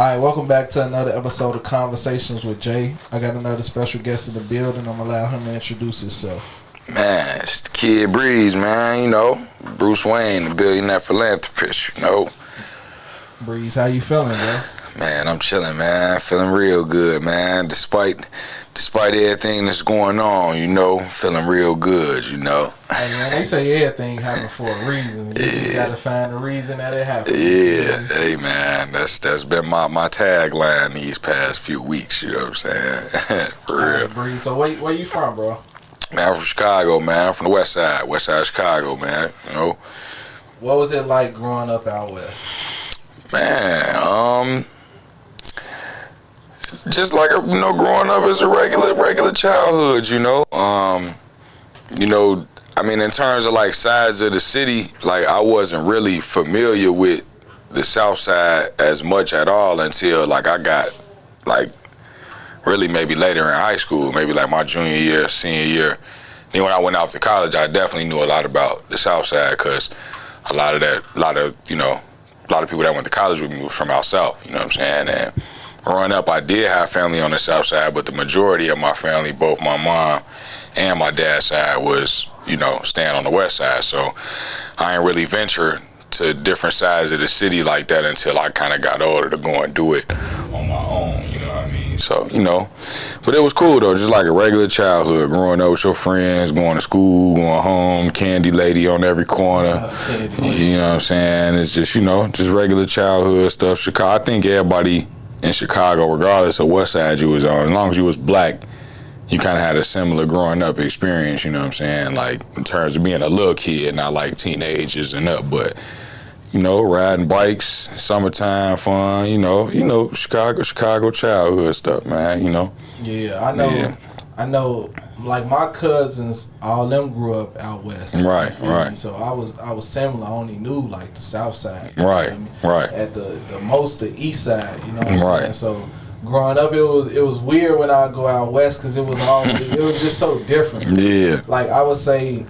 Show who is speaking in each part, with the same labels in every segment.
Speaker 1: Alright, welcome back to another episode of Conversations with Jay. I got another special guest in the building. I'm gonna allow him to introduce himself.
Speaker 2: Man, it's the Kid Breeze, man, Bruce Wayne, the billionaire philanthropist,
Speaker 1: Breeze, how you feeling, bro?
Speaker 2: Man, I'm chilling, man. Feeling real good, man. Despite everything that's going on, feeling real good,
Speaker 1: Hey, man, they say everything happens for a reason. You just gotta find the reason that it happened.
Speaker 2: Yeah, hey, man, that's been my tagline these past few weeks, you know what I'm saying? For real.
Speaker 1: Right, Breeze, so where you from, bro?
Speaker 2: Man, I'm from Chicago, man. I'm from the west side of Chicago, man,
Speaker 1: What was it like growing up out west?
Speaker 2: Man, just like growing up as a regular childhood, I mean, in terms of like size of the city, like I wasn't really familiar with the South Side as much at all until like I got like really maybe later in high school, maybe like my junior year, senior year. Then when I went off to college, I definitely knew a lot about the South Side because a lot of people that went to college with me was from out south, you know what I'm saying? And growing up, I did have family on the South Side, but the majority of my family, both my mom and my dad's side, was, staying on the West Side. So I ain't really venture to different sides of the city like that until I kind of got older to go and do it on my own, you know what I mean? So, but it was cool though, just like a regular childhood, growing up with your friends, going to school, going home, candy lady on every corner, you know what I'm saying? It's just, just regular childhood stuff. Chicago, I think everybody in Chicago, regardless of what side you was on, as long as you was black, you kind of had a similar growing up experience, you know what I'm saying? Like in terms of being a little kid, not like teenagers and up, but riding bikes, summertime fun, Chicago childhood stuff, man,
Speaker 1: Yeah, I know. Yeah. I know. Like my cousins, all them grew up out west.
Speaker 2: Right.
Speaker 1: So I was similar. I only knew like the South Side.
Speaker 2: Right.
Speaker 1: At the most the East Side. You know what I'm saying? So growing up, it was weird when I go out west because it was just so different.
Speaker 2: Yeah.
Speaker 1: Like I would say,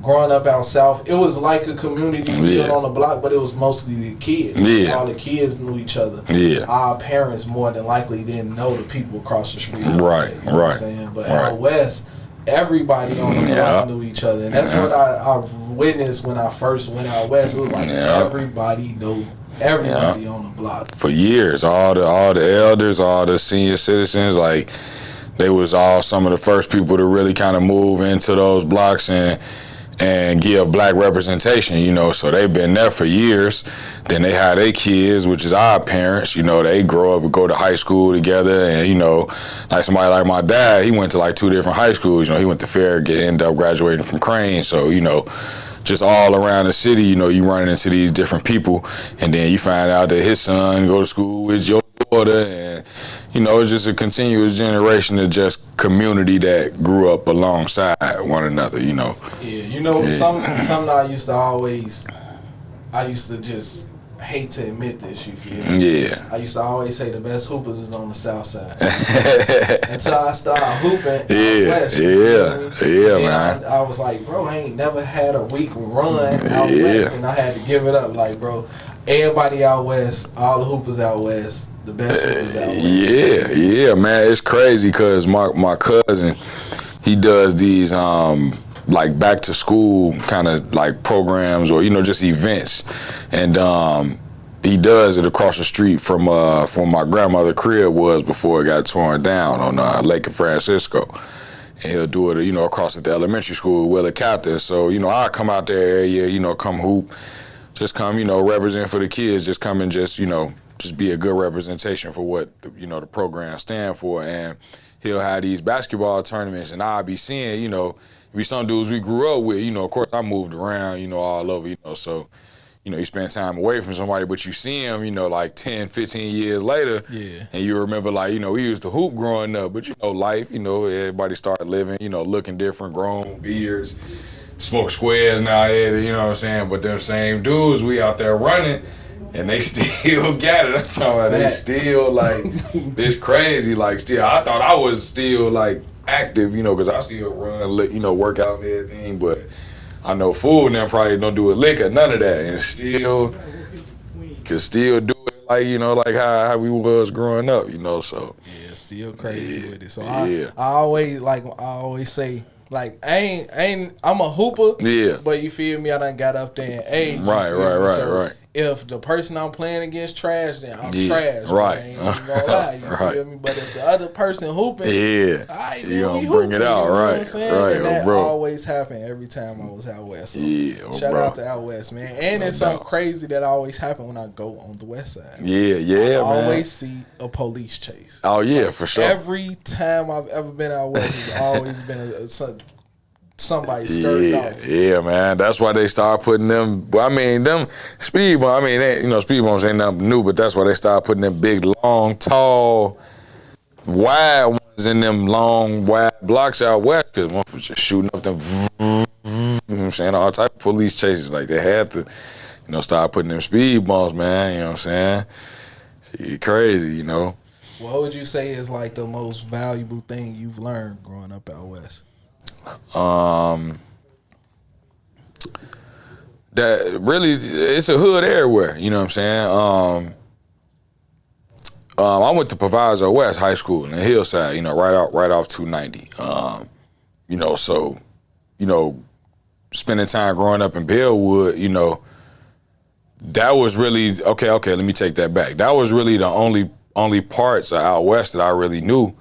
Speaker 1: growing up out south, it was like a community field on the block, but it was mostly the kids.
Speaker 2: Yeah.
Speaker 1: All the kids knew each other.
Speaker 2: Yeah.
Speaker 1: Our parents more than likely didn't know the people across the street.
Speaker 2: Right.
Speaker 1: You know what I'm saying? But out west, everybody on the block knew each other. And that's what I witnessed when I first went out west. It was like everybody knew everybody on the block.
Speaker 2: For years, all the elders, all the senior citizens, like they was all some of the first people to really kind of move into those blocks and give black representation, so they've been there for years. Then they had their kids, which is our parents, they grow up and go to high school together. And, like somebody like my dad, he went to like 2 different high schools. He went to Farragut, ended up graduating from Crane. So, just all around the city, you running into these different people. And then you find out that his son go to school with your daughter. And, it's just a continuous generation of just community that grew up alongside one another,
Speaker 1: Yeah, something I used to just hate to admit this, you feel me?
Speaker 2: Yeah.
Speaker 1: I used to always say the best hoopers is on the South Side. Until I started hooping out west.
Speaker 2: Yeah, man.
Speaker 1: I was like, bro, I ain't never had a week run out west, and I had to give it up. Like, bro, everybody out west, all the hoopers out west, the best hoopers out west.
Speaker 2: Yeah, man. It's crazy because my cousin, he does these like back to school kind of like programs or just events, and he does it across the street from my grandmother's crib was before it got torn down on Lake of Francisco. And he'll do it, across at the elementary school, Willard Captain. So, I come out there every year, come hoop, just come, represent for the kids, just come and just be a good representation for what, the program stand for. And he'll have these basketball tournaments, and I'll be seeing, be some dudes we grew up with, of course I moved around, all over, so, you spend time away from somebody, but you see them, like 10, 15 years later, and you remember, like, we used to hoop growing up, but, life, everybody started living, looking different, grown beards, smoke squares now, you know what I'm saying, but them same dudes, we out there running, and they still got it. I'm talking about they still, like, it's crazy, like, still, I thought I was still, like, active, because I still run, work out and everything, but I know fool now probably don't do a lick or none of that, and still can still do like, you know, like how we was growing up, you know, so.
Speaker 1: Yeah, still crazy with it. So I always say, like, I'm a hooper.
Speaker 2: Yeah.
Speaker 1: But you feel me? I done got up there in age.
Speaker 2: Right.
Speaker 1: If the person I'm playing against trash, then I'm trash.
Speaker 2: Right.
Speaker 1: I ain't even gonna lie. You feel me? But if the other person hooping,
Speaker 2: you
Speaker 1: gonna
Speaker 2: bring it out,
Speaker 1: you know
Speaker 2: right?
Speaker 1: What I'm saying?
Speaker 2: Right,
Speaker 1: and that
Speaker 2: bro.
Speaker 1: always happened every time I was out west. So shout
Speaker 2: bro.
Speaker 1: out to out west, man. And it's something crazy that always happen when I go on the west side.
Speaker 2: I
Speaker 1: always see a police chase.
Speaker 2: Oh yeah, for sure.
Speaker 1: Every time I've ever been out west, it's always been somebody skirted off.
Speaker 2: Yeah, man. That's why they start putting them. Well, I mean, them speed bumps. I mean, speed bumps ain't nothing new, but that's why they start putting them big, long, tall, wide ones in them long, wide blocks out west. Because one was just shooting up them. You know what I'm saying? All type of police chases. Like they had to, start putting them speed bumps, man. You know what I'm saying? Shit, crazy, you know.
Speaker 1: What would you say is like the most valuable thing you've learned growing up out west?
Speaker 2: That really, it's a hood everywhere, you know what I'm saying? I went to Proviso West High School in the Hillside, right off 290. So, spending time growing up in Bellwood, that was really, okay, let me take that back. That was really the only parts of out west that I really knew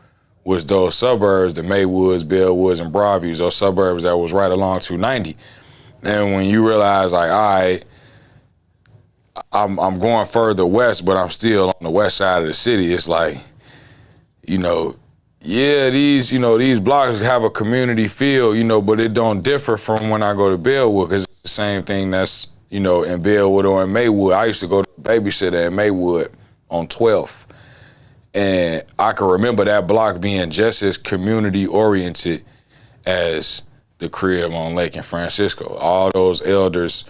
Speaker 2: was those suburbs, the Maywoods, Bellwoods, and Broadviews, those suburbs that was right along 290. And when you realize, like, all right, I'm going further west, but I'm still on the west side of the city, it's like, these blocks have a community feel, but it don't differ from when I go to Bellwood, because it's the same thing that's, in Bellwood or in Maywood. I used to go to babysitter in Maywood on 12th. And I can remember that block being just as community-oriented as the crib on Lake and Francisco. All those elders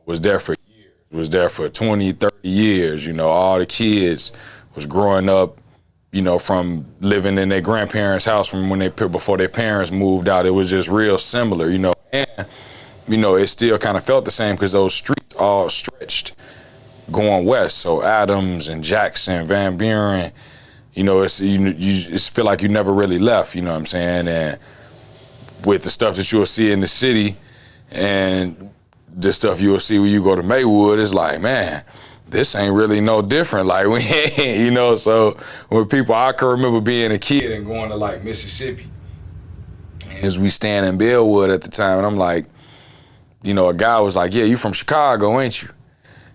Speaker 2: was there for years, was there for 20, 30 years. All the kids was growing up, from living in their grandparents' house from before their parents moved out. It was just real similar, And, it still kind of felt the same because those streets all stretched going west. So Adams and Jackson, Van Buren, it's you just feel like you never really left, you know what I'm saying? And with the stuff that you'll see in the city and the stuff you'll see when you go to Maywood, it's like, man, this ain't really no different. Like, we ain't, so when I can remember being a kid and going to like Mississippi, as we stand in Bellwood at the time, and I'm like, a guy was like, yeah, you from Chicago, ain't you?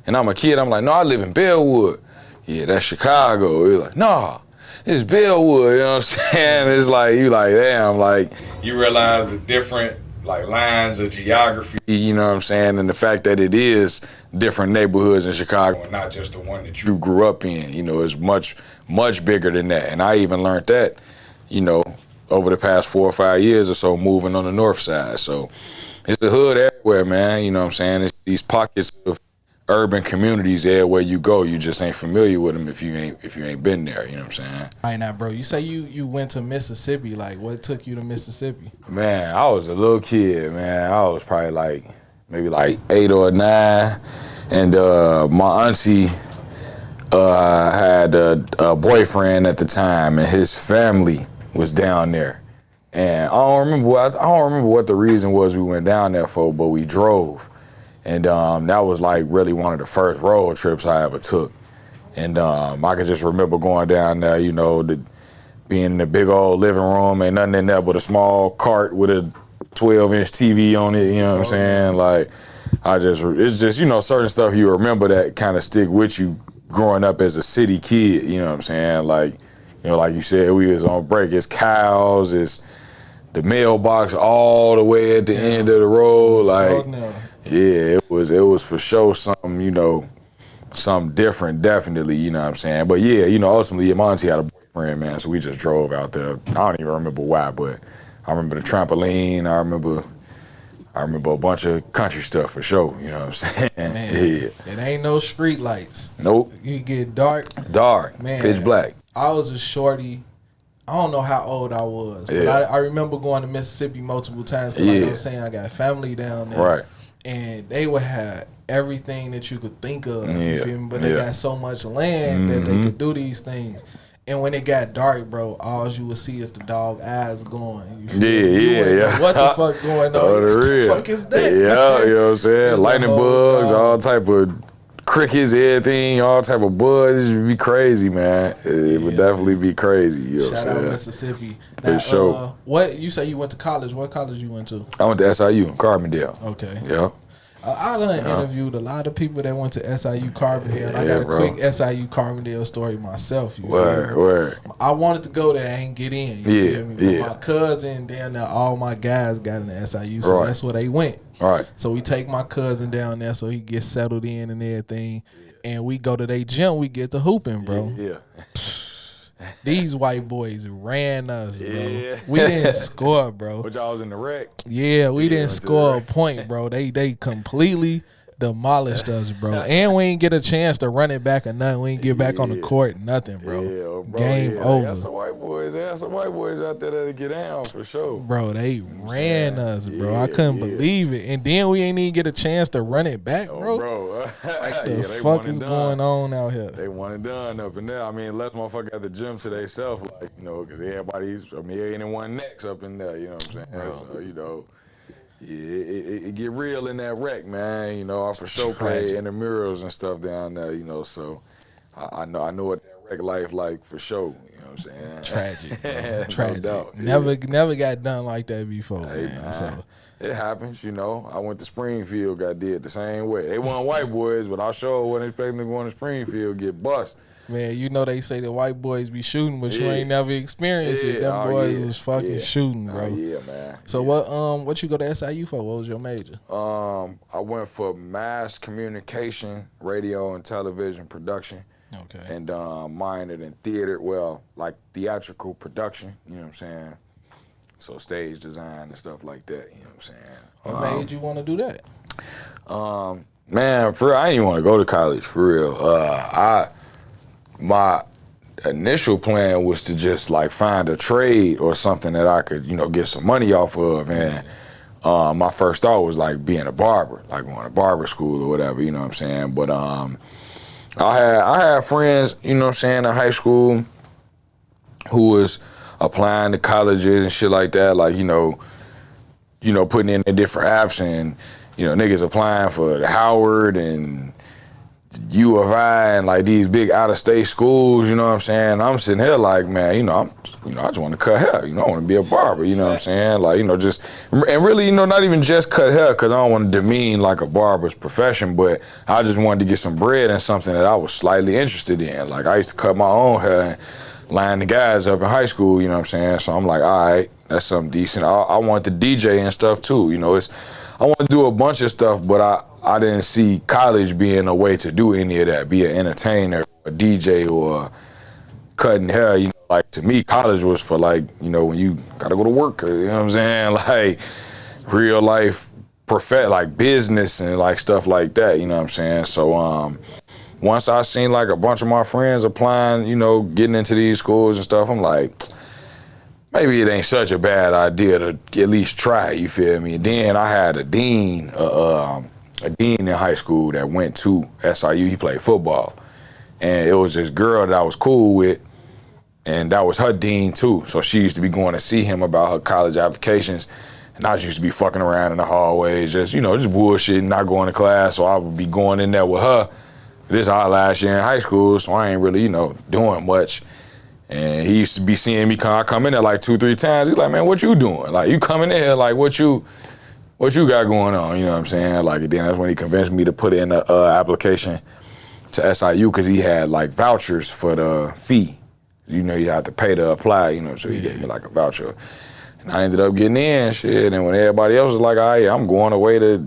Speaker 2: And I'm a kid, I'm like, no, I live in Bellwood. Yeah, that's Chicago. He's like, nah, it's Bellwood, you know what I'm saying? It's like, you like, damn, like, you realize the different, like, lines of geography, you know what I'm saying? And the fact that it is different neighborhoods in Chicago and not just the one that you grew up in, is much, much bigger than that. And I even learned that, over the past 4 or 5 years or so moving on the north side. So it's the hood everywhere, man, you know what I'm saying? It's these pockets of urban communities everywhere you go. You just ain't familiar with them if you ain't been there, you know what I'm saying? All
Speaker 1: right, now, bro, you say you went to Mississippi. Like, what took you to Mississippi?
Speaker 2: Man, I was a little kid, man. I was probably maybe 8 or 9, and my auntie had a boyfriend at the time, and his family was down there. And I don't remember what the reason was we went down there for, but we drove. And that was like really one of the first road trips I ever took. And I could just remember going down there, being in the big old living room, ain't nothing in there but a small cart with a 12-inch TV on it, you know what I'm saying? Like, it's just, certain stuff you remember that kind of stick with you growing up as a city kid, you know what I'm saying? Like, like you said, we was on break. It's cows, it's the mailbox all the way at the end of the road, like. Yeah, it was for sure something, something different, definitely, you know what I'm saying? But yeah, ultimately, my auntie had a boyfriend, man, so we just drove out there. I don't even remember why, but I remember the trampoline. I remember a bunch of country stuff for sure, you know what I'm saying?
Speaker 1: Man,
Speaker 2: yeah.
Speaker 1: It ain't no street lights.
Speaker 2: Nope.
Speaker 1: You get dark.
Speaker 2: Dark,
Speaker 1: man,
Speaker 2: pitch black.
Speaker 1: I was a shorty. I don't know how old I was, but I remember going to Mississippi multiple times because, like I was saying, I got family down there.
Speaker 2: Right.
Speaker 1: and they would have everything that you could think of. You feel me? But they got so much land that they could do these things. And when it got dark, bro, all you would see is the dog eyes glowing.
Speaker 2: Yeah.
Speaker 1: What the fuck going on? What the fuck is that?
Speaker 2: Yeah, you know what I'm saying? Lightning bugs, all type of crickets, everything, all type of bugs. It would be crazy, man. It would definitely be crazy. You know
Speaker 1: Shout out Mississippi.
Speaker 2: Now,
Speaker 1: sure. What you say you went to college? What college you went to?
Speaker 2: I went to SIU, Carbondale.
Speaker 1: Okay.
Speaker 2: Yeah.
Speaker 1: I done interviewed a lot of people that went to SIU Carbondale. I got a quick SIU Carbondale story myself.
Speaker 2: Word.
Speaker 1: I wanted to go there and get in. You feel me? But my cousin down there, all my guys got in the SIU, so that's where they went.
Speaker 2: All right.
Speaker 1: So we take my cousin down there so he gets settled in and everything. And we go to their gym, we get to hooping, bro.
Speaker 2: Yeah.
Speaker 1: These white boys ran us, bro. Yeah. We didn't score, bro.
Speaker 2: But y'all was in the wreck.
Speaker 1: Yeah, we didn't score a point, bro. They completely demolished us, bro. And we ain't get a chance to run it back or nothing. We ain't get back on the court, nothing, bro.
Speaker 2: Yeah, bro.
Speaker 1: Game over.
Speaker 2: They had some white boys out there that'll get down for sure.
Speaker 1: Bro, they ran us, bro. I couldn't believe it. And then we ain't even get a chance to run it back, bro. Like the fuck is going on out here?
Speaker 2: They want it done up in there. I mean, less motherfucker at the gym to themselves, like, you know, because everybody's a million and one necks up in there, you know what I'm saying? Bro. So, you know, it get real in that wreck, man. You know, I for sure play in the murals and stuff down there, you know, so I know what that wreck life like for sure. You know what I'm saying?
Speaker 1: Tragic, bro. Tragic.
Speaker 2: No doubt.
Speaker 1: Never got done like that before, man. So
Speaker 2: it happens, you know. I went to Springfield, got did the same way. They weren't white boys, but I sure wasn't expecting to go to Springfield get bust.
Speaker 1: Man, you know they say the white boys be shooting, but you ain't never experienced it. Them boys was fucking shooting, bro.
Speaker 2: Yeah, man.
Speaker 1: So what you go to SIU for? What was your major?
Speaker 2: I went for mass communication, radio and television production.
Speaker 1: Okay.
Speaker 2: And minored in theater, like theatrical production, you know what I'm saying? So stage design and stuff like that, you know what I'm saying?
Speaker 1: What made you want to do that?
Speaker 2: Man, for real, I didn't even want to go to college, for real. My initial plan was to just like find a trade or something that I could, you know, get some money off of. And my first thought was like being a barber, like going to barber school or whatever, you know what I'm saying? But I had friends, you know what I'm saying, in high school who was applying to colleges and shit like that, like, you know, putting in the different apps and, you know, niggas applying for Howard and U of I and like these big out-of-state schools, you know what I'm saying? I'm sitting here like, man, I just want to cut hair, I want to be a barber, you know what I'm saying? Like, just, and really, not even just cut hair, because I don't want to demean like a barber's profession, but I just wanted to get some bread and something that I was slightly interested in. Like, I used to cut my own hair and line the guys up in high school, you know what I'm saying? So I'm like, all right, that's something decent. I want to DJ and stuff too, I want to do a bunch of stuff, but I didn't see college being a way to do any of that, be an entertainer, a DJ, or cutting hair. Like, to me, college was for, like, when you got to go to work, you know what I'm saying? Like, real life, like business and like stuff like that, you know what I'm saying? So once I seen like a bunch of my friends applying, getting into these schools and stuff, I'm like, maybe it ain't such a bad idea to at least try, you feel me? And then I had a dean in high school that went to SIU. He played football. And it was this girl that I was cool with, and that was her dean too. So she used to be going to see him about her college applications. And I just used to be fucking around in the hallways, just bullshitting, not going to class. So I would be going in there with her. This is our last year in high school, so I ain't really, doing much. And he used to be seeing me come in there like 2-3 times. He's like, man, what you doing? Like, you coming in here, like, what you got going on? You know what I'm saying? Like, and then that's when he convinced me to put in an application to SIU, because he had like vouchers for the fee. You have to pay to apply, so he gave me like a voucher. And I ended up getting in, shit. And when everybody else was like, all right, I'm going away to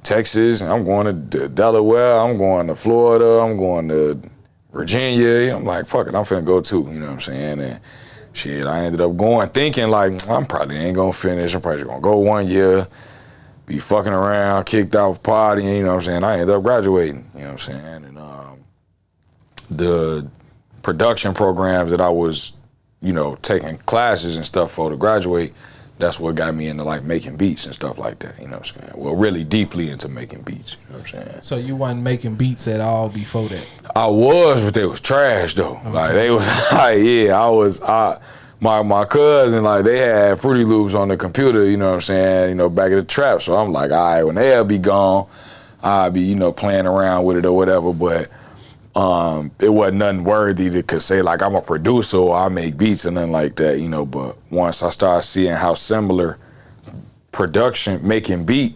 Speaker 2: Texas, and I'm going to Delaware, I'm going to Florida, I'm going to Virginia, I'm like, fuck it, I'm finna go too, you know what I'm saying? And shit, I ended up going thinking like, I'm probably ain't gonna finish, I'm probably gonna go 1 year, be fucking around, kicked off partying, you know what I'm saying? I ended up graduating, you know what I'm saying? And the production programs that I was, taking classes and stuff for to graduate, that's what got me into like making beats and stuff like that. You know what I'm saying? Well, really deeply into making beats. You know what I'm saying?
Speaker 1: So you wasn't making beats at all before that?
Speaker 2: I was, but they was trash though. Okay. Like they was like, my cousin, like they had Fruity Loops on the computer, you know what I'm saying, you know, back at the trap. So I'm like, all right, when they'll be gone, I'll be, you know, playing around with it or whatever. But it wasn't nothing worthy to could say like I'm a producer or I make beats or nothing like that, you know. But once I started seeing how similar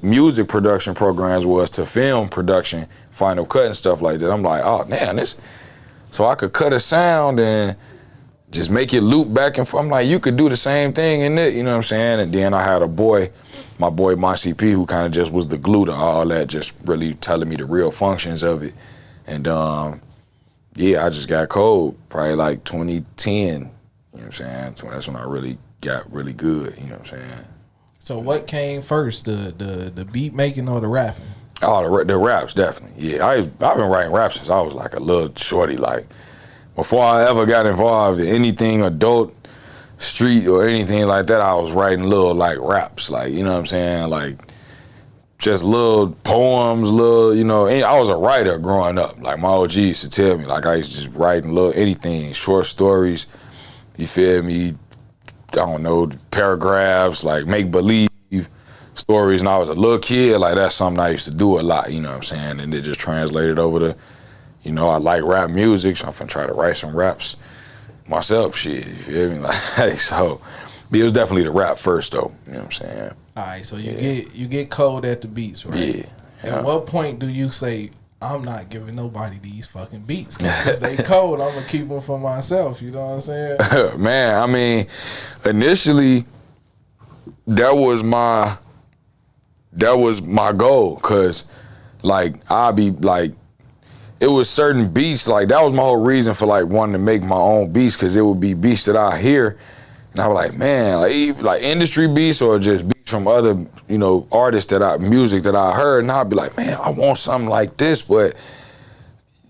Speaker 2: music production programs was to film production, Final Cut and stuff like that, I'm like, oh man, so I could cut a sound and just make it loop back and forth. I'm like, you could do the same thing in it, you know what I'm saying? And then I had my boy Monty P, who kind of just was the glue to all that, just really telling me the real functions of it. And I just got cold, probably like 2010, you know what I'm saying? So that's when I really got really good, you know what I'm saying?
Speaker 1: So what came first, the beat making or the rapping?
Speaker 2: Oh, the raps, definitely. Yeah, I've been writing raps since I was like a little shorty, like before I ever got involved in anything adult, street or anything like that, I was writing little like raps, like, you know what I'm saying? Like just little poems, you know, I was a writer growing up. Like my OG used to tell me, like I used to just write little anything, short stories, you feel me? I don't know, paragraphs, like make believe stories. And I was a little kid, like that's something I used to do a lot, you know what I'm saying? And it just translated over to, you know, I like rap music, so I'm finna try to write some raps myself, shit, you feel me? Like, so, but it was definitely the rap first, though, you know what I'm saying?
Speaker 1: All right, so you get cold at the beats, right?
Speaker 2: Yeah.
Speaker 1: At what point do you say, I'm not giving nobody these fucking beats, because they cold, I'm gonna keep them for myself, you know what I'm saying?
Speaker 2: Man, I mean, initially, that was my goal, because, like, I'd be, like, it was certain beats, like that was my whole reason for like wanting to make my own beats, because it would be beats that I hear and I was like, man, like industry beats or just beats from other, you know, artists music that I heard, and I'd be like, man, I want something like this, but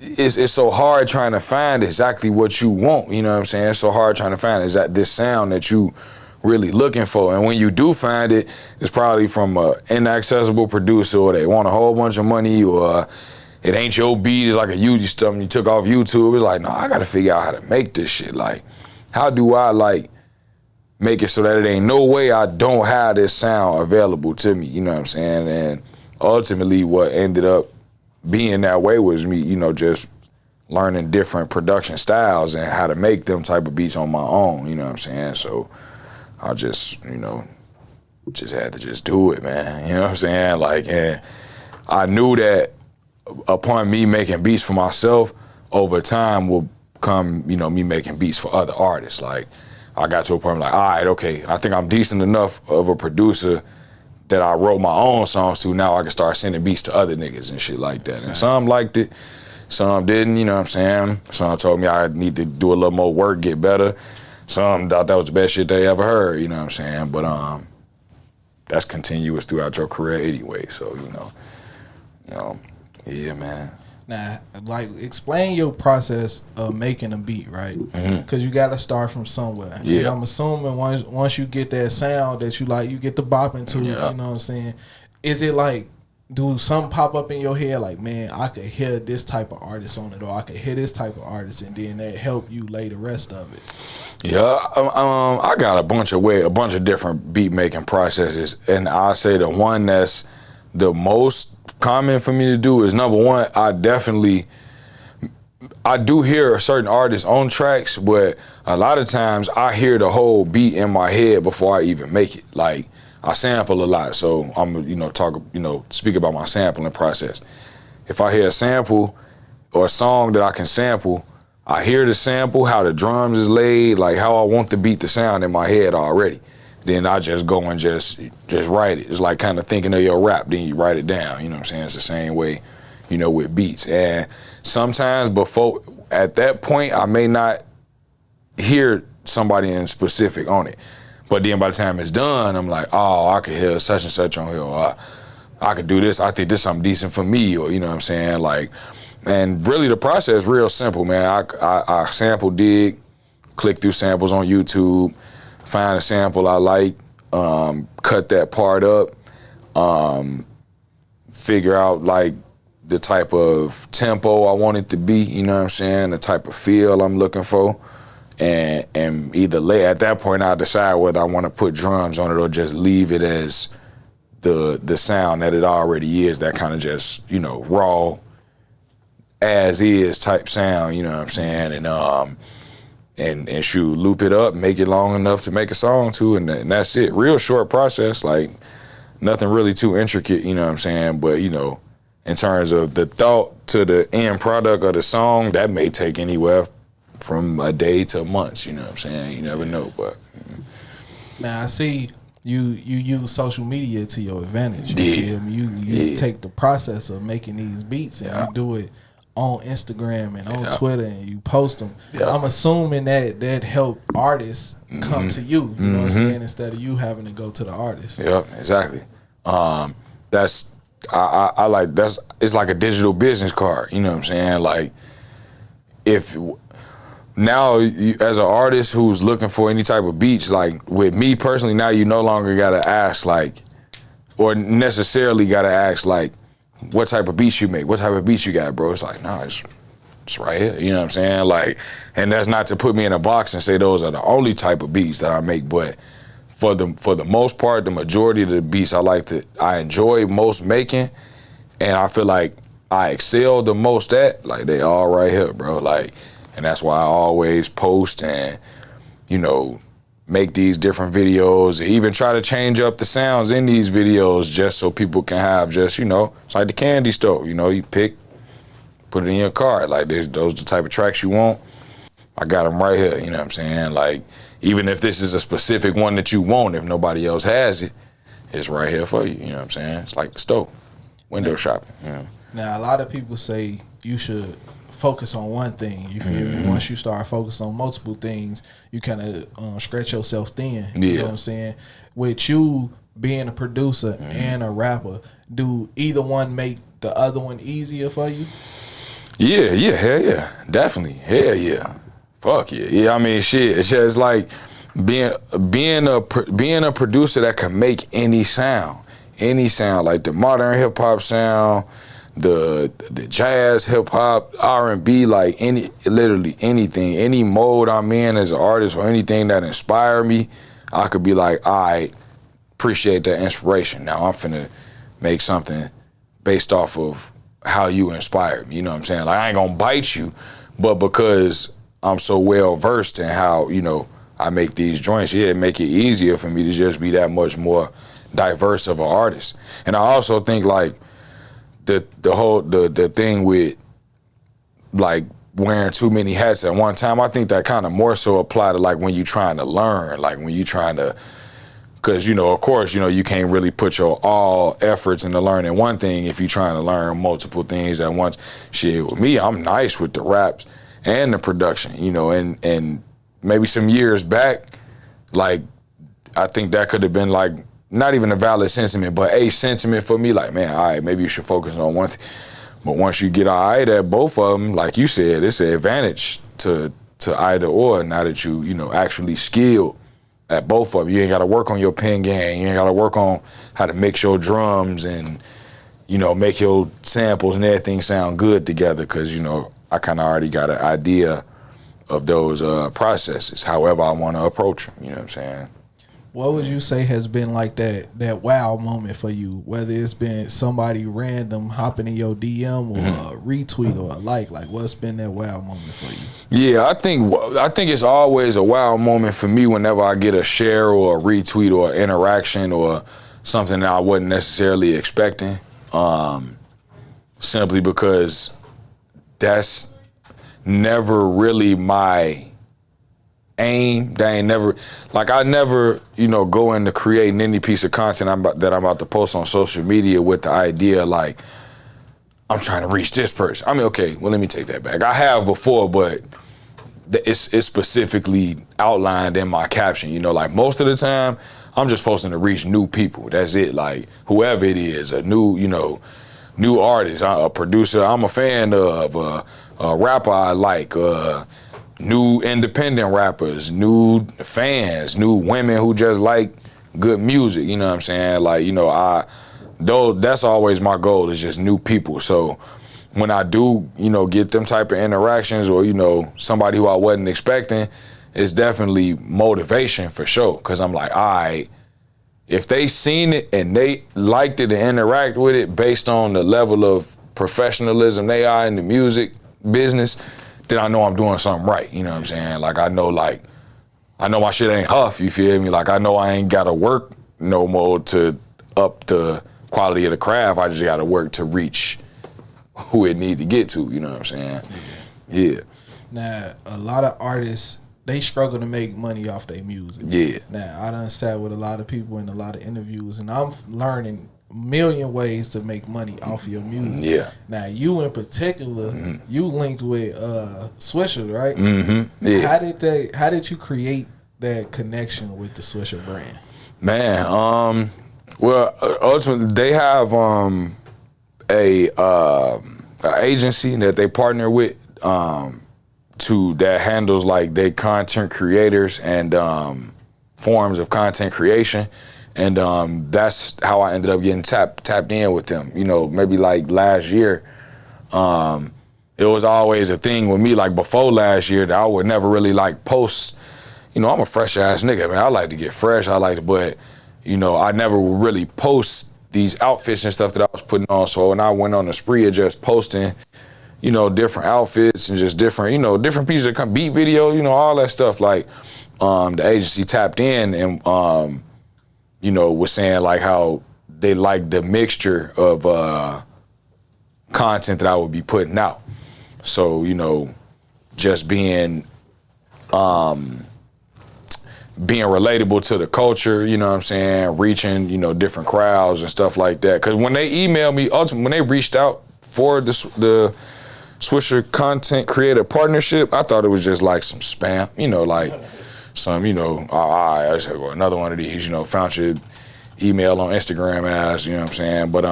Speaker 2: it's so hard trying to find exactly what you want, you know what I'm saying? It's so hard trying to find this sound that you really looking for, and when you do find it, it's probably from an inaccessible producer, or they want a whole bunch of money, or it ain't your beat, it's like a YouTube stuff you took off YouTube. It's like, no, I gotta figure out how to make this shit. Like, how do I like make it so that it ain't no way I don't have this sound available to me, you know what I'm saying? And ultimately what ended up being that way was me, you know, just learning different production styles and how to make them type of beats on my own, you know what I'm saying? So I just, you know, just had to just do it, man, you know what I'm saying? Like, and I knew that upon me making beats for myself, over time will come, you know, me making beats for other artists. Like, I got to a point like, all right, okay, I think I'm decent enough of a producer that I wrote my own songs to. Now I can start sending beats to other niggas and shit like that. And some liked it, some didn't, you know what I'm saying? Some told me I need to do a little more work, get better. Some thought that was the best shit they ever heard, you know what I'm saying? But that's continuous throughout your career anyway, so, you know. Yeah, man.
Speaker 1: Now, like, explain your process of making a beat, right? Because you got to start from somewhere.
Speaker 2: Yeah.
Speaker 1: And I'm assuming once you get that sound that you like, you get the bop into, you know what I'm saying? Is it like, do something pop up in your head like, man, I could hear this type of artist on it, or I could hear this type of artist, and then that help you lay the rest of it?
Speaker 2: Yeah, I got a bunch of different beat making processes, and I say the one that's the most common for me to do is, number one, I do hear certain artists on tracks, but a lot of times I hear the whole beat in my head before I even make it. Like, I sample a lot, so I'm, you know, speak about my sampling process. If I hear a sample or a song that I can sample, I hear the sample, how the drums is laid, like how I want the beat to sound in my head already. Then I just go and just write it. It's like kind of thinking of your rap, then you write it down, you know what I'm saying? It's the same way, you know, with beats. And sometimes at that point, I may not hear somebody in specific on it. But then by the time it's done, I'm like, oh, I could hear such and such on here, or I could do this. I think this is something decent for me, or, you know what I'm saying? Like, and really the process is real simple, man. I sample dig, click through samples on YouTube, find a sample I like, cut that part up, figure out like the type of tempo I want it to be, you know what I'm saying, the type of feel I'm looking for, and either at that point I'll decide whether I want to put drums on it or just leave it as the sound that it already is, that kind of just, you know, raw as is type sound, you know what I'm saying, and shoot, loop it up, make it long enough to make a song to, and that's it. Real short process, like nothing really too intricate, you know what I'm saying, but you know, in terms of the thought to the end product of the song, that may take anywhere from a day to months, you know what I'm saying? You never know, but.
Speaker 1: Now, I see you use social media to your advantage. You feel me? You take the process of making these beats and you do it on Instagram and on Twitter, and you post them. I'm assuming that help artists come to you, you know what I'm saying, instead of you having to go to the artist.
Speaker 2: Yep, exactly. That's I like, that's, it's like a digital business card, you know what I'm saying? Like, if now you, as an artist who's looking for any type of beats, like with me personally, now you no longer gotta ask like, or necessarily gotta ask like, what type of beats you make, what type of beats you got, bro. It's like, nah, it's right here, you know what I'm saying? Like, and that's not to put me in a box and say those are the only type of beats that I make, but for the most part, the majority of the beats I enjoy most making, and I feel like I excel the most at, like they all right here, bro. Like, and that's why I always post and, you know, make these different videos, even try to change up the sounds in these videos just so people can have just, you know, it's like the candy store, you know, you pick, put it in your cart, like those are the type of tracks you want. I got them right here, you know what I'm saying? Like, even if this is a specific one that you want, if nobody else has it, it's right here for you, you know what I'm saying? It's like the store, window shopping, you know?
Speaker 1: Now, a lot of people say you should focus on one thing, you feel me? Once you start focusing on multiple things, you kind of stretch yourself thin, you know what I'm saying? With you being a producer and a rapper, do either one make the other one easier for you?
Speaker 2: Yeah, hell yeah, definitely, hell yeah. Fuck yeah, yeah. I mean, shit. It's just like being a producer that can make any sound, like the modern hip hop sound, the jazz, hip hop, R&B, like literally anything, any mode I'm in as an artist or anything that inspire me, I could be like, I appreciate that inspiration. Now I'm finna make something based off of how you inspired me. You know what I'm saying? Like, I ain't gonna bite you, but because I'm so well versed in how, you know, I make these joints, it make it easier for me to just be that much more diverse of an artist. And I also think like the thing with like wearing too many hats at one time, I think that kind of more so apply to like when you're trying to learn, like when you're trying to, because, you know, of course, you know, you can't really put your all efforts into learning one thing if you're trying to learn multiple things at once. Shit, with me, I'm nice with the raps and the production, you know, and maybe some years back, like, I think that could have been like, not even a valid sentiment, but a sentiment for me, like, man, all right, maybe you should focus on one thing. But once you get all right at both of them, like you said, it's an advantage to either or, now that you know, actually skilled at both of them. You ain't got to work on your pen game. You ain't got to work on how to mix your drums and, you know, make your samples and everything sound good together, because, you know, I kind of already got an idea of those processes, however I want to approach them, you know what I'm saying?
Speaker 1: What would you say has been like that wow moment for you, whether it's been somebody random hopping in your DM or a retweet or a like what's been that wow moment for you?
Speaker 2: Yeah, I think it's always a wow moment for me whenever I get a share or a retweet or interaction or something that I wasn't necessarily expecting, simply because that's never really my aim. They ain't never, like, I never, you know, go into creating any piece of content that I'm about to post on social media with the idea like I'm trying to reach this person. I mean, okay, well, let me take that back. I have before, but it's specifically outlined in my caption. You know, like most of the time I'm just posting to reach new people. That's it. Like whoever it is, a new, you know, new artist, a producer I'm a fan of, a rapper I like, new independent rappers, new fans, new women who just like good music, you know what I'm saying? Like, that's always my goal, is just new people. So when I do, get them type of interactions, or, somebody who I wasn't expecting, it's definitely motivation for sure. Cause I'm like, all right, if they seen it and they liked it and interact with it based on the level of professionalism they are in the music business, then I know I'm doing something right. You know what I'm saying? Like, I know my shit ain't huff, you feel me? Like, I know I ain't gotta work no more to up the quality of the craft. I just gotta work to reach who it need to get to, you know what I'm saying? Yeah.
Speaker 1: Now, a lot of artists, they struggle to make money off their music.
Speaker 2: Yeah.
Speaker 1: Now, I done sat with a lot of people in a lot of interviews, and I'm learning a million ways to make money off of your music.
Speaker 2: Yeah.
Speaker 1: Now, you in particular, you linked with Swisher, right?
Speaker 2: Mm-hmm. Yeah.
Speaker 1: How did you create that connection with the Swisher brand?
Speaker 2: Man, well, ultimately they have a agency that they partner with that handles like their content creators and forms of content creation, and that's how I ended up getting tapped in with them. Maybe like last year, it was always a thing with me. Like before last year, that I would never really like post. I'm a fresh ass nigga, man. I like to get fresh. But I never would really post these outfits and stuff that I was putting on. So when I went on a spree of just posting, different outfits and just different, different pieces of beat video, all that stuff. Like, the agency tapped in and, was saying like how they liked the mixture of content that I would be putting out. So, just being relatable to the culture, you know what I'm saying, reaching, different crowds and stuff like that. Because when they emailed me, ultimately, when they reached out for the Swisher content creator partnership, I thought it was just like some spam, like some, I said, well, another one of these, found your email on Instagram as, you know what I'm saying? But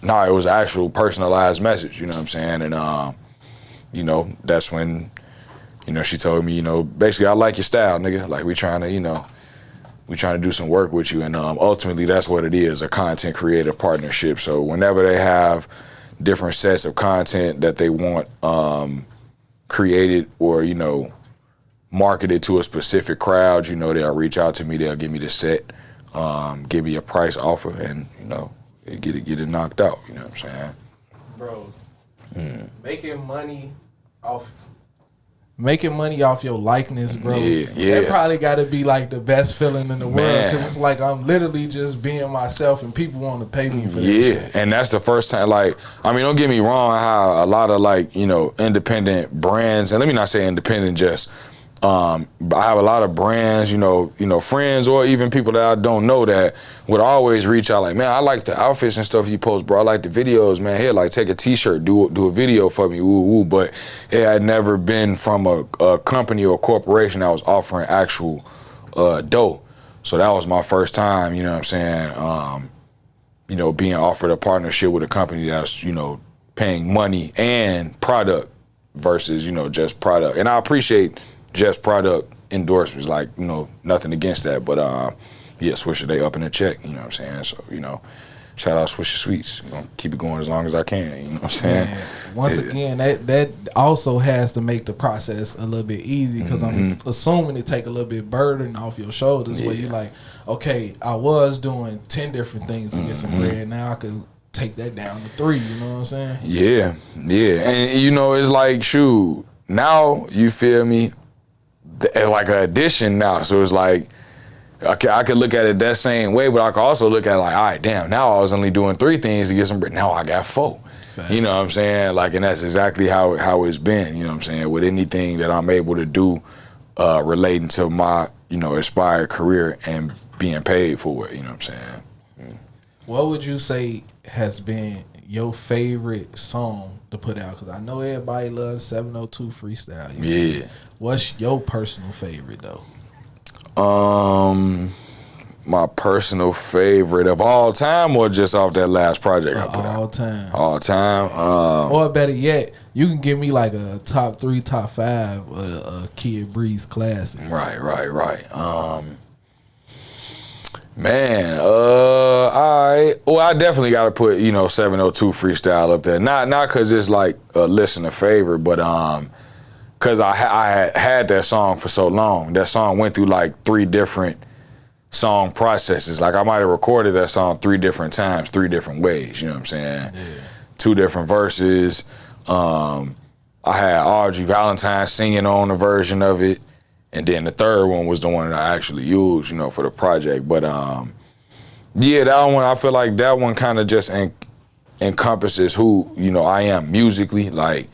Speaker 2: no, it was an actual personalized message, you know what I'm saying? And, that's when, she told me, basically, I like your style, nigga. Like, we trying to do some work with you. And ultimately, that's what it is, a content creator partnership. So whenever they have different sets of content that they want created or, marketed to a specific crowd, they'll reach out to me, they'll give me the set, give me a price offer, and, get it knocked out, you know what I'm saying?
Speaker 1: Bro, making money off your likeness, bro. Yeah. That probably got to be like the best feeling in the world, because it's like I'm literally just being myself and people want to pay me for that shit.
Speaker 2: Yeah, and that's the first time, like, I mean, don't get me wrong, how a lot of like, independent brands, and let me not say independent, just I have a lot of brands, friends or even people that I don't know that would always reach out like, man, I like the outfits and stuff you post, bro. I like the videos, man. Here, like, take a t-shirt, do a video for me, woo woo. But it had never been from a company or a corporation that was offering actual dough. So that was my first time, you know what I'm saying, being offered a partnership with a company that's, paying money and product versus, just product. And I appreciate just product endorsements, like, nothing against that, but yeah, Swisher, they up in the check, you know what I'm saying? So, shout out Swisher Sweets. Gonna keep it going as long as I can, you know what I'm saying?
Speaker 1: Man, once again, that also has to make the process a little bit easy, because I'm assuming it take a little bit burden off your shoulders, where you're like, okay, I was doing 10 different things to get some bread, now I could take that down to 3, you know what I'm saying?
Speaker 2: Yeah. And it's like, shoot, now, you feel me, it's like an addition now. So it's like, I could look at it that same way, but I could also look at it like, all right, damn, now I was only doing 3 things to get some bread. Now I got 4. Facts. You know what I'm saying? Like, and that's exactly how it's been, you know what I'm saying? With anything that I'm able to do relating to my, inspired career and being paid for it, you know what I'm saying?
Speaker 1: What would you say has been your favorite song to put out? Because I know everybody loves 702 Freestyle.
Speaker 2: Yeah.
Speaker 1: What's your personal favorite, though?
Speaker 2: My personal favorite of all time, or just off that last project I put out?
Speaker 1: All time.
Speaker 2: All time.
Speaker 1: Or better yet, you can give me like a top 3, top 5 Kid Breeze classics.
Speaker 2: Right. Man, all right. Well, I definitely got to put 702 freestyle up there. Not because it's like a listener favorite, but because I had that song for so long. That song went through like 3 different song processes. Like I might have recorded that song 3 different times, 3 different ways. You know what I'm saying? Yeah. 2 different verses. I had Audrey Valentine singing on a version of it. And then the third one was the one that I actually used, for the project. But yeah, that one, I feel like that one kind of just encompasses who, I am musically, like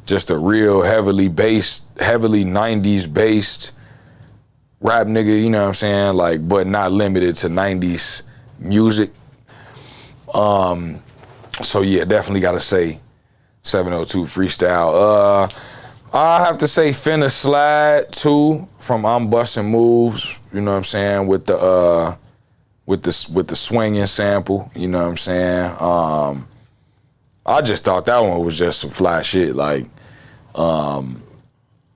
Speaker 2: just a real heavily 90s based rap nigga, you know what I'm saying? Like, but not limited to 90s music. So yeah, definitely gotta say 702 freestyle. I have to say Finna Slide too from I'm Bustin' Moves, you know what I'm saying, with the swinging sample, you know what I'm saying. I just thought that one was just some fly shit. Like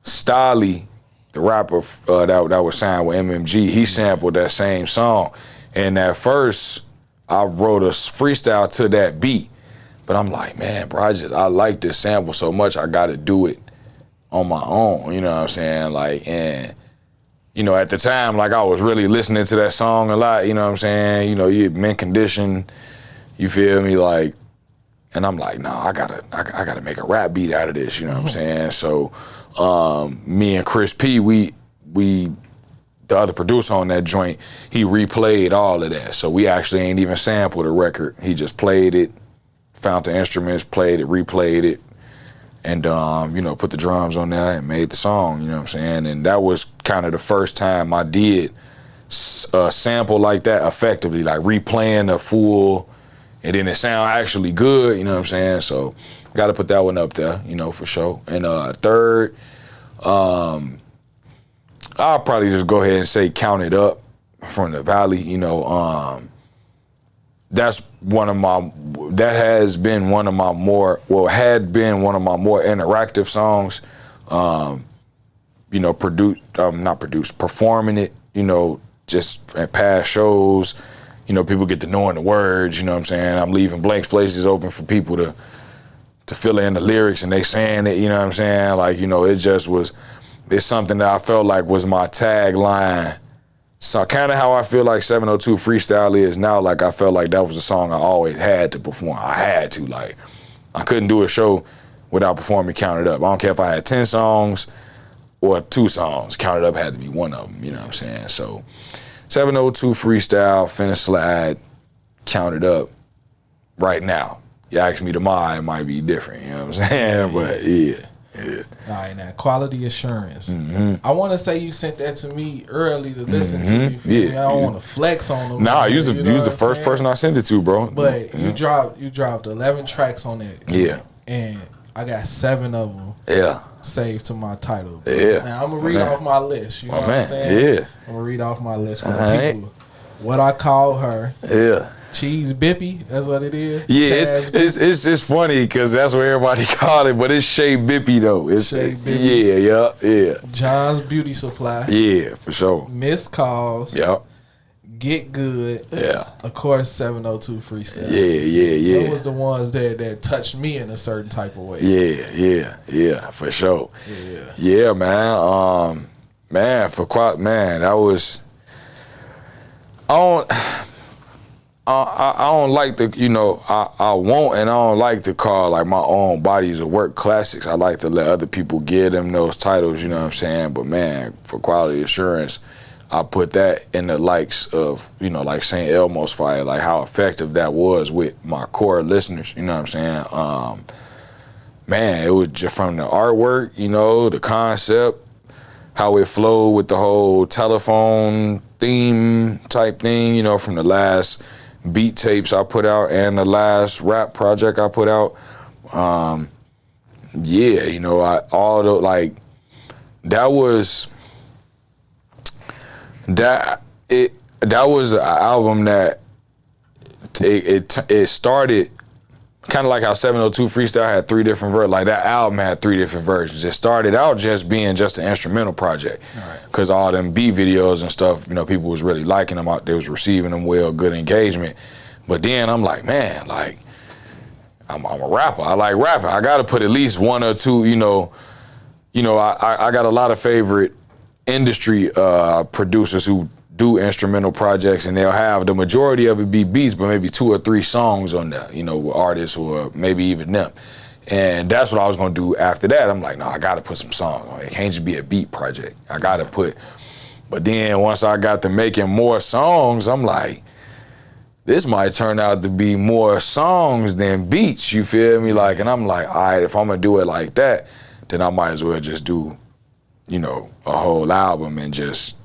Speaker 2: Stolly, the rapper that was signed with MMG, he sampled that same song. And at first I wrote a freestyle to that beat, but I'm like, man, bro, I like this sample so much I gotta do it on my own, you know what I'm saying? Like, and, at the time, like, I was really listening to that song a lot, you know what I'm saying? You Mint Condition, you feel me? Like, and I'm like, nah, I gotta make a rap beat out of this, you know what I'm saying? So, me and Chris P, we, the other producer on that joint, he replayed all of that. So we actually ain't even sampled the record. He just played it, found the instruments, played it, replayed it, and put the drums on there and made the song, you know what I'm saying? And that was kind of the first time I did a sample like that effectively, like replaying the full, and then it sound actually good, you know what I'm saying? So got to put that one up there, for sure. And third, I'll probably just go ahead and say Count It Up from the Valley, that had been one of my more interactive songs, performing it, just at past shows, people get to knowing the words, you know what I'm saying? I'm leaving blank spaces open for people to fill in the lyrics and they saying it, you know what I'm saying? Like, it's something that I felt like was my tagline. So kind of how I feel like 702 freestyle is now. Like I felt like that was a song I always had to perform. I had to, like, I couldn't do a show without performing Count It Up. I don't care if I had 10 songs or 2 songs. Count It Up had to be one of them, you know what I'm saying? So 702 freestyle, Finna Slide, Count It Up right now. You ask me tomorrow, it might be different, you know what I'm saying? But yeah. Yeah.
Speaker 1: All right, now quality assurance.
Speaker 2: Mm-hmm.
Speaker 1: I want to say you sent that to me early to listen to. You feel me? I don't want to flex on them.
Speaker 2: Nah, you was the first person I sent it to, bro.
Speaker 1: But you dropped 11 tracks on that.
Speaker 2: Yeah.
Speaker 1: And I got 7 of them.
Speaker 2: Yeah.
Speaker 1: Saved to my title.
Speaker 2: Yeah.
Speaker 1: Now I'm gonna read off my list. You know what I'm saying?
Speaker 2: Yeah.
Speaker 1: I'm gonna read off my list for the people. What I call her.
Speaker 2: Yeah.
Speaker 1: Cheese Bippy, that's what it is.
Speaker 2: Yeah, it's funny because that's what everybody call it, but it's Shay Bippy though. It's
Speaker 1: Shay Bippy.
Speaker 2: Yeah.
Speaker 1: John's Beauty Supply.
Speaker 2: Yeah, for sure.
Speaker 1: Missed Calls.
Speaker 2: Yep.
Speaker 1: Get Good.
Speaker 2: Yeah.
Speaker 1: Of course, 702 Freestyle.
Speaker 2: Yeah.
Speaker 1: Those was the ones that touched me in a certain type of way.
Speaker 2: Yeah, for sure.
Speaker 1: Yeah,
Speaker 2: man. That was. I don't like to, I won't and I don't like to call like my own bodies of work classics. I like to let other people give them those titles, you know what I'm saying? But man, for quality assurance, I put that in the likes of, like St. Elmo's Fire, like how effective that was with my core listeners, you know what I'm saying? Man, it was just from the artwork, the concept, how it flowed with the whole telephone theme type thing, from the last beat tapes I put out and the last rap project I put out. That was an album that it started kind of like how 702 Freestyle had 3 different versions. Like that album had 3 different versions. It started out just being just an instrumental project.
Speaker 1: Right.
Speaker 2: because all them beat videos and stuff, you know, people was really liking them out. They was receiving them well, good engagement. But then I'm like, man, like, I'm a rapper. I like rapping. I got to put at least one or two, you know, I got a lot of favorite industry producers who do instrumental projects, and they'll have the majority of it be beats, but maybe 2 or 3 songs on there, you know, with artists or maybe even them. And that's what I was gonna do after that. I'm like, no, I gotta put some songs on it. It can't just be a beat project. I gotta put, but then once I got to making more songs, I'm like, this might turn out to be more songs than beats, you feel me? Like, and I'm like, all right, if I'm gonna do it like that, then I might as well just do, you know, a whole album and just,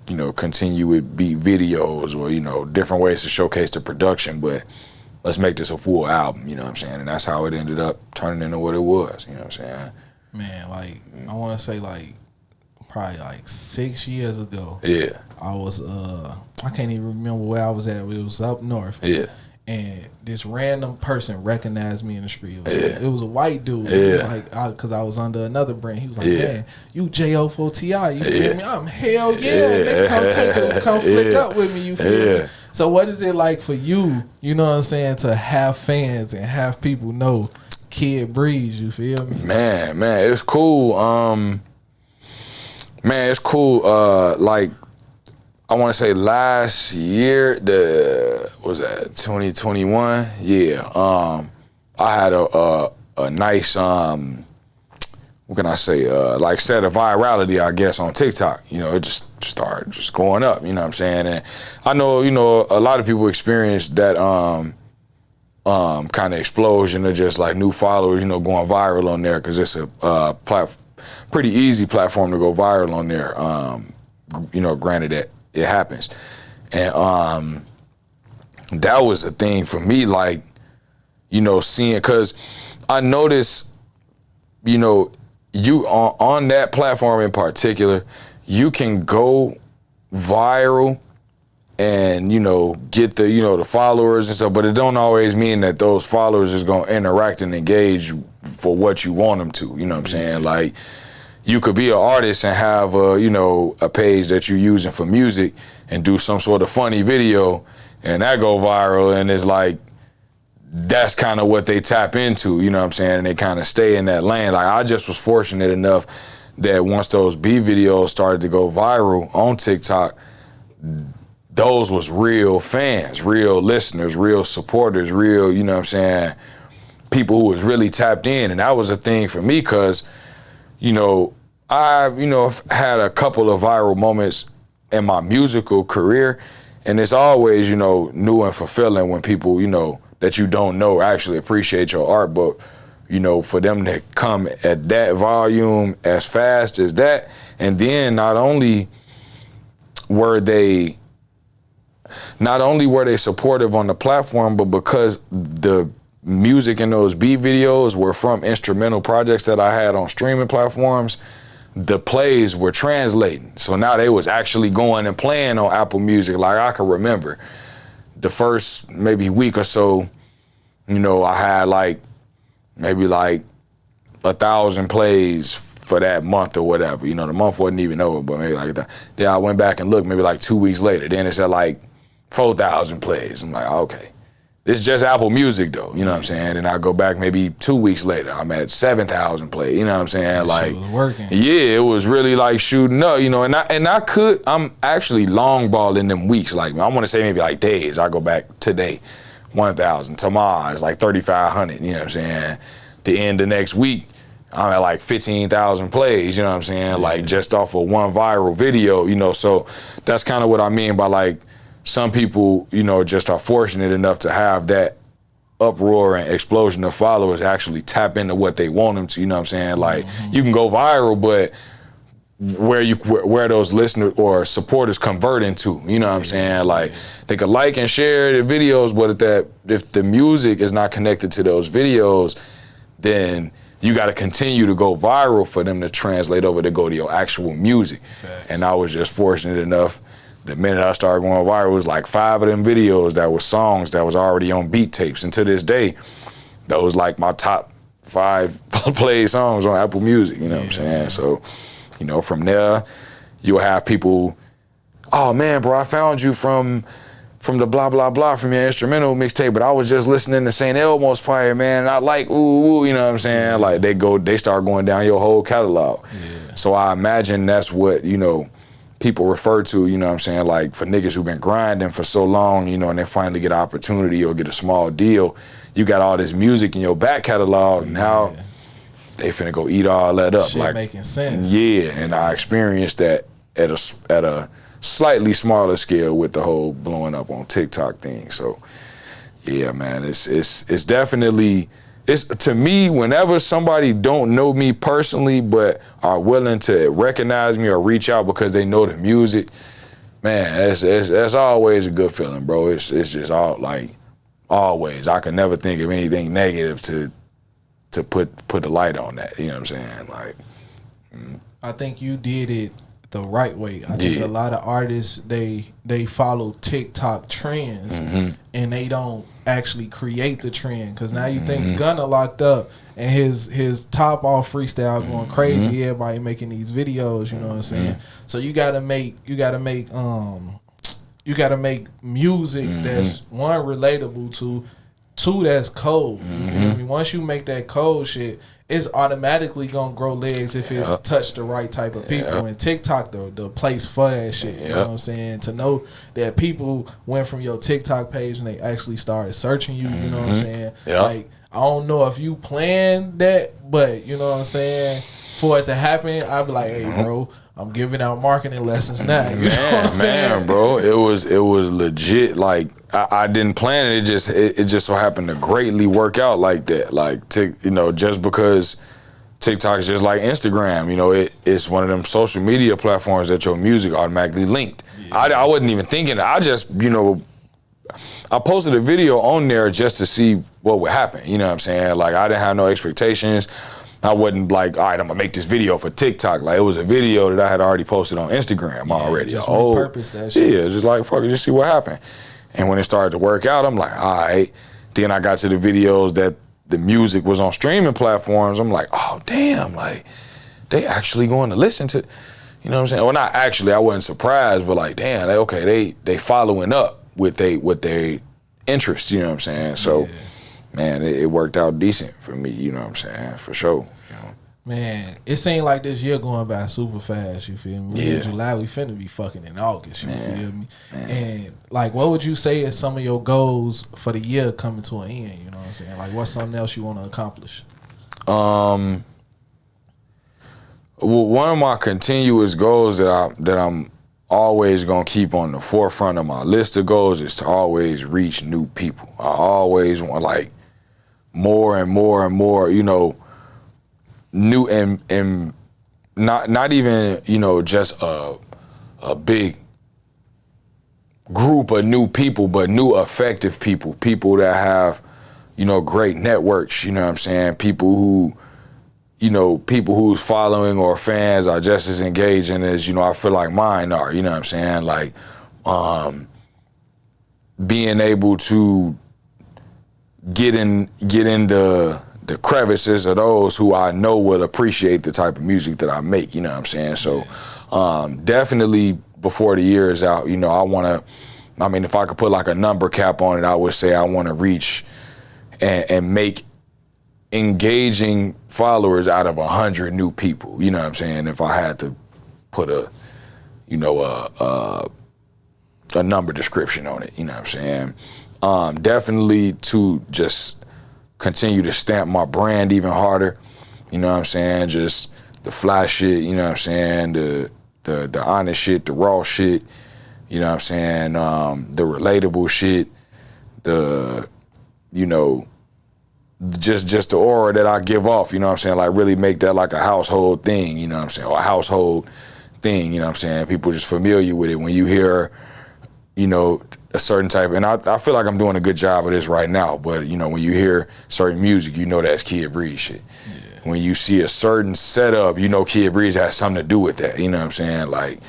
Speaker 2: you know, continue with beat videos or, you know, different ways to showcase the production, but let's make this a full album, you know what I'm saying? And that's how it ended up turning into what it was, you know what I'm saying?
Speaker 1: Man, like, I want to say, like, probably like 6 years ago.
Speaker 2: Yeah.
Speaker 1: I was, I can't even remember where I was at. It was up north.
Speaker 2: Yeah.
Speaker 1: And this random person recognized me in the street. It was a white dude.
Speaker 2: Yeah.
Speaker 1: It was like, because I was under another brand. He was like, man, you J.O.4T.I. You feel me? I'm hell yeah. They come flick up with me. You feel me? So what is it like for you, you know what I'm saying, to have fans and have people know Kid Breeze, you feel me?
Speaker 2: Man, it's cool. Man, it's cool. Like, I want to say last year, was that 2021? Yeah. I had a nice what can I say? Like set of virality, I guess, on TikTok. You know, it just started just going up. You know what I'm saying? And I know, you know, a lot of people experience that kind of explosion of just like new followers. You know, going viral on there because it's a pretty easy platform to go viral on there. You know, granted that it happens. And that was a thing for me, like, you know, seeing, because I noticed, you know, you on that platform in particular, you can go viral and, you know, get the, you know, the followers and stuff, but it don't always mean that those followers is going to interact and engage for what you want them to, you know what I'm saying? Like, you could be an artist and have a, you know, a page that you're using for music and do some sort of funny video and that go viral, and it's like, that's kind of what they tap into, you know what I'm saying? And they kind of stay in that lane. Like, I just was fortunate enough that once those B videos started to go viral on TikTok, those was real fans, real listeners, real supporters, real, you know what I'm saying, people who was really tapped in. And that was a thing for me because, you know, I've, you know, had a couple of viral moments in my musical career, and it's always, you know, new and fulfilling when people, you know, that you don't know actually appreciate your art. But, you know, for them to come at that volume as fast as that, and then not only were they supportive on the platform, but because the music in those beat videos were from instrumental projects that I had on streaming platforms, the plays were translating. So now they was actually going and playing on Apple Music. Like, I can remember the first maybe week or so, you know, I had like maybe like 1,000 plays for that month or whatever. You know, the month wasn't even over, but maybe like that. Then I went back and looked maybe like 2 weeks later. Then it's at like 4,000 plays. I'm like, okay. It's just Apple Music though, you know what I'm saying? And I go back maybe 2 weeks later, I'm at 7,000 plays, you know what I'm saying?
Speaker 1: That
Speaker 2: like,
Speaker 1: shit was working.
Speaker 2: Yeah, it was really like shooting up, you know, I'm actually long balling them weeks. Like, I want to say maybe like days. I go back today, 1,000. Tomorrow it's like 3,500, you know what I'm saying? The end of next week, I'm at like 15,000 plays, you know what I'm saying? Yeah. Like, just off of one viral video, you know, so that's kind of what I mean by like, some people, you know, just are fortunate enough to have that uproar and explosion of followers actually tap into what they want them to, you know what I'm saying? Like, you can go viral, but where those listeners or supporters convert into, you know what I'm saying? Like, they could like and share the videos, but if the music is not connected to those videos, then you got to continue to go viral for them to translate over to go to your actual music. Facts. And I was just fortunate enough. The minute I started going viral, it was like 5 of them videos that was songs that was already on beat tapes. And to this day, that was like my top 5 played songs on Apple Music, you know what I'm saying? So, you know, from there, you'll have people, oh man, bro, I found you from the blah blah blah from your instrumental mixtape, but I was just listening to St. Elmo's Fire, man. And I like ooh, you know what I'm saying? Like they start going down your whole catalog. Yeah. So I imagine that's what, you know, people refer to, you know what I'm saying, like for niggas who've been grinding for so long, you know, and they finally get an opportunity or get a small deal, you got all this music in your back catalog, and now they finna go eat all that up.
Speaker 1: Shit
Speaker 2: like
Speaker 1: making sense.
Speaker 2: Yeah, and I experienced that at a slightly smaller scale with the whole blowing up on TikTok thing. So yeah, man, it's definitely, it's, to me, whenever somebody don't know me personally but are willing to recognize me or reach out because they know the music, man, that's always a good feeling, bro. It's just all like always. I can never think of anything negative to put the light on that. You know what I'm saying? Like,
Speaker 1: I think you did it the right way. I think a lot of artists they follow TikTok trends and they don't actually create the trend. Cause now you think Gunna locked up and his top off freestyle going crazy. Everybody making these videos. You know what I'm saying? So you gotta make music that's one relatable to, two that's cold. You feel me? Once you make that cold shit, it's automatically gonna grow legs if it touch the right type of people. And TikTok, the place for that shit. You know what I'm saying? To know that people went from your TikTok page and they actually started searching you. You know what I'm saying? Like, I don't know if you planned that, but you know what I'm saying? For it to happen, I'd be like, hey, bro, I'm giving out marketing lessons now. You know what I'm saying?
Speaker 2: Bro, it was legit. Like, I didn't plan it. It just so happened to greatly work out like that. Like, you know, just because TikTok is just like Instagram. You know, it's one of them social media platforms that your music automatically linked. I wasn't even thinking. I just, you know, I posted a video on there just to see what would happen. You know what I'm saying? Like, I didn't have no expectations. I wasn't like, all right, I'm gonna make this video for TikTok. Like, it was a video that I had already posted on Instagram already.
Speaker 1: Just repurpose that shit.
Speaker 2: Yeah, just like, fuck it, just see what happened. And when it started to work out, I'm like, all right. Then I got to the videos that the music was on streaming platforms. I'm like, oh, damn, like, they actually going to listen to, you know what I'm saying? Well, not actually, I wasn't surprised, but like, damn, they following up with their interests, you know what I'm saying? So, man, it worked out decent for me, you know what I'm saying? For sure. You know?
Speaker 1: Man, it seemed like this year going by super fast, you feel me? We in July, we finna be fucking in August, you feel me? And like, what would you say is some of your goals for the year coming to an end, you know what I'm saying? Like, what's something else you want to accomplish?
Speaker 2: Well, one of my continuous goals that I'm always gonna keep on the forefront of my list of goals is to always reach new people. I always want, like, more and more and more, you know, new and not even, you know, just a big group of new people, but new effective people that have, you know, great networks, you know what I'm saying? People who, you know, people whose following or fans are just as engaging as, you know, I feel like mine are, you know what I'm saying? Like, being able to get in the crevices of those who I know will appreciate the type of music that I make, you know what I'm saying? So definitely before the year is out, you know, I mean, if I could put like a number cap on it, I would say I want to reach and make engaging followers out of 100 new people, you know what I'm saying? If I had to put a number description on it, you know what I'm saying? Definitely to just continue to stamp my brand even harder, you know what I'm saying? Just the fly shit, you know what I'm saying? The honest shit, the raw shit, you know what I'm saying? The relatable shit, you know, just the aura that I give off, you know what I'm saying? Like, really make that like a household thing, you know what I'm saying? Or a household thing, you know what I'm saying? People just familiar with it. When you hear, you know, a certain type, and I feel like I'm doing a good job of this right now, but, you know, when you hear certain music, you know that's Kid Breeze shit. Yeah. When you see a certain setup, you know Kid Breeze has something to do with that, you know what I'm saying? Like,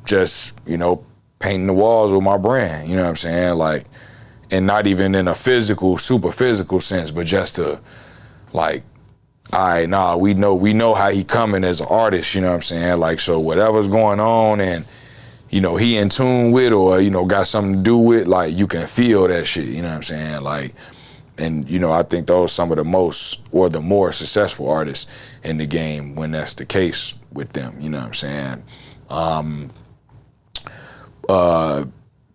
Speaker 2: just, you know, painting the walls with my brand, you know what I'm saying? Like, and not even in a physical, super physical sense, but just to, like, all right, nah, we know how he coming as an artist, you know what I'm saying? Like, so whatever's going on and, you know, he in tune with or, you know, got something to do with, like, you can feel that shit, you know what I'm saying? Like, and, you know, I think those some of the most or the more successful artists in the game when that's the case with them, you know what I'm saying?